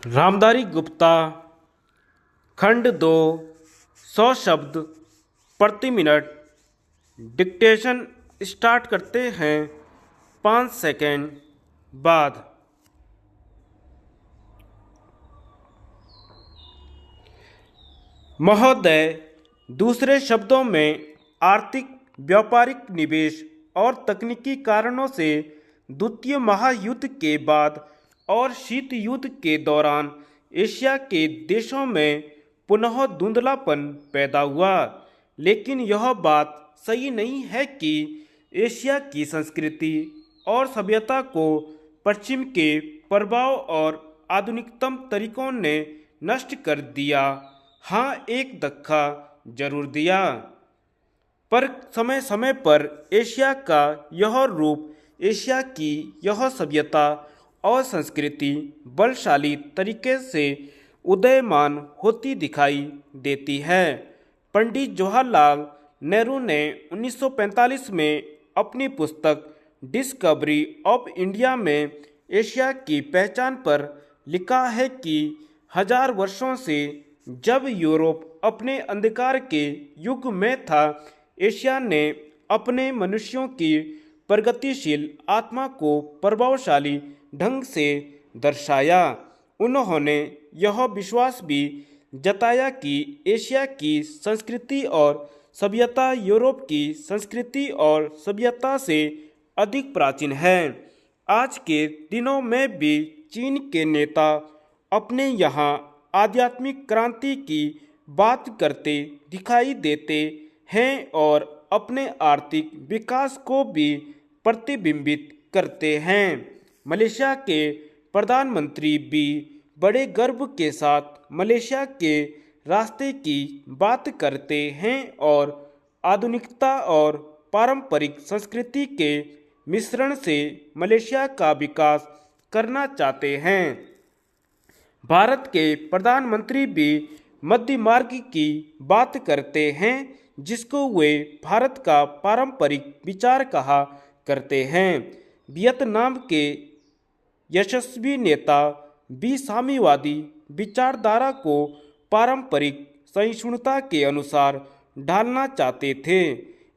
रामधारी गुप्ता खंड 2 100 शब्द प्रति मिनट डिक्टेशन स्टार्ट करते हैं 5 सेकेंड बाद। महोदय, दूसरे शब्दों में आर्थिक व्यापारिक निवेश और तकनीकी कारणों से द्वितीय महायुद्ध के बाद और शीत युद्ध के दौरान एशिया के देशों में पुनः धुंधलापन पैदा हुआ। लेकिन यह बात सही नहीं है कि एशिया की संस्कृति और सभ्यता को पश्चिम के प्रभाव और आधुनिकतम तरीकों ने नष्ट कर दिया। हाँ, एक धक्का जरूर दिया, पर समय समय पर एशिया का यह रूप, एशिया की यह सभ्यता और संस्कृति बलशाली तरीके से उदयमान होती दिखाई देती है। पंडित जवाहरलाल नेहरू ने 1945 में अपनी पुस्तक डिस्कवरी ऑफ इंडिया में एशिया की पहचान पर लिखा है कि 1000 वर्षों से जब यूरोप अपने अंधकार के युग में था, एशिया ने अपने मनुष्यों की प्रगतिशील आत्मा को प्रभावशाली ढंग से दर्शाया। उन्होंने यह विश्वास भी जताया कि एशिया की संस्कृति और सभ्यता यूरोप की संस्कृति और सभ्यता से अधिक प्राचीन है। आज के दिनों में भी चीन के नेता अपने यहाँ आध्यात्मिक क्रांति की बात करते दिखाई देते हैं और अपने आर्थिक विकास को भी प्रतिबिंबित करते हैं। मलेशिया के प्रधानमंत्री भी बड़े गर्व के साथ मलेशिया के रास्ते की बात करते हैं और आधुनिकता और पारंपरिक संस्कृति के मिश्रण से मलेशिया का विकास करना चाहते हैं। भारत के प्रधानमंत्री भी मध्य मार्ग की बात करते हैं, जिसको वे भारत का पारंपरिक विचार कहा करते हैं। वियतनाम के यशस्वी नेता भी साम्यवादी विचारधारा को पारंपरिक सहिष्णुता के अनुसार ढालना चाहते थे।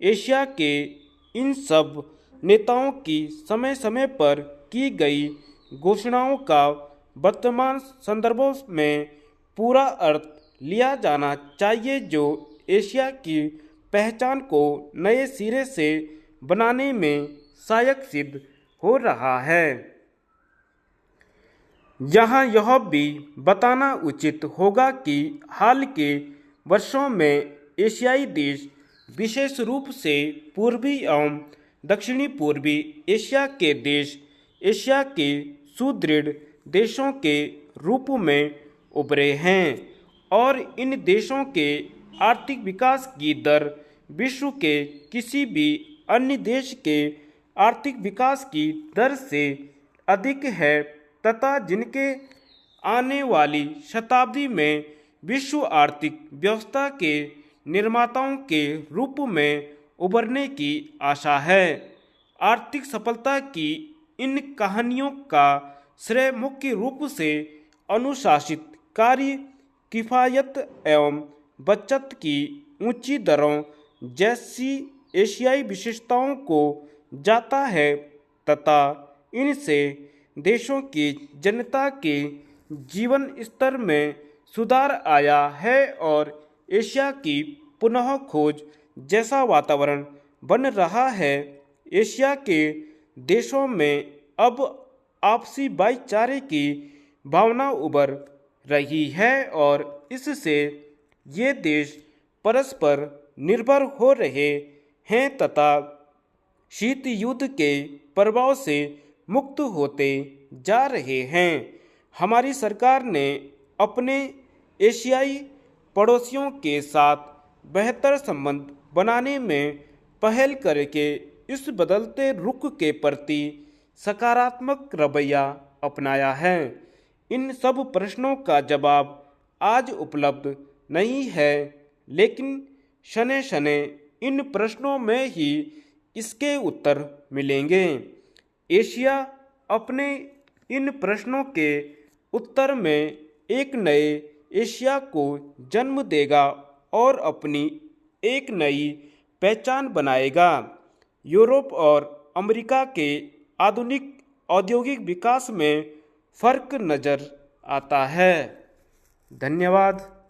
एशिया के इन सब नेताओं की समय समय पर की गई घोषणाओं का वर्तमान संदर्भों में पूरा अर्थ लिया जाना चाहिए, जो एशिया की पहचान को नए सिरे से बनाने में सहायक सिद्ध हो रहा है। यहाँ यह भी बताना उचित होगा कि हाल के वर्षों में एशियाई देश, विशेष रूप से पूर्वी एवं दक्षिणी पूर्वी एशिया के देश, एशिया के सुदृढ़ देशों के रूप में उभरे हैं और इन देशों के आर्थिक विकास की दर विश्व के किसी भी अन्य देश के आर्थिक विकास की दर से अधिक है तथा जिनके आने वाली शताब्दी में विश्व आर्थिक व्यवस्था के निर्माताओं के रूप में उभरने की आशा है। आर्थिक सफलता की इन कहानियों का श्रेय मुख्य रूप से अनुशासित कार्य, किफायत एवं बचत की ऊंची दरों जैसी एशियाई विशेषताओं को जाता है तथा इनसे देशों की जनता के जीवन स्तर में सुधार आया है और एशिया की पुनः खोज जैसा वातावरण बन रहा है। एशिया के देशों में अब आपसी भाईचारे की भावना उभर रही है और इससे ये देश परस्पर निर्भर हो रहे हैं तथा शीत युद्ध के प्रभाव से मुक्त होते जा रहे हैं। हमारी सरकार ने अपने एशियाई पड़ोसियों के साथ बेहतर संबंध बनाने में पहल करके इस बदलते रुख के प्रति सकारात्मक रवैया अपनाया है। इन सब प्रश्नों का जवाब आज उपलब्ध नहीं है, लेकिन शने शने इन प्रश्नों में ही इसके उत्तर मिलेंगे। एशिया अपने इन प्रश्नों के उत्तर में एक नए एशिया को जन्म देगा और अपनी एक नई पहचान बनाएगा। यूरोप और अमेरिका के आधुनिक औद्योगिक विकास में फर्क नज़र आता है। धन्यवाद।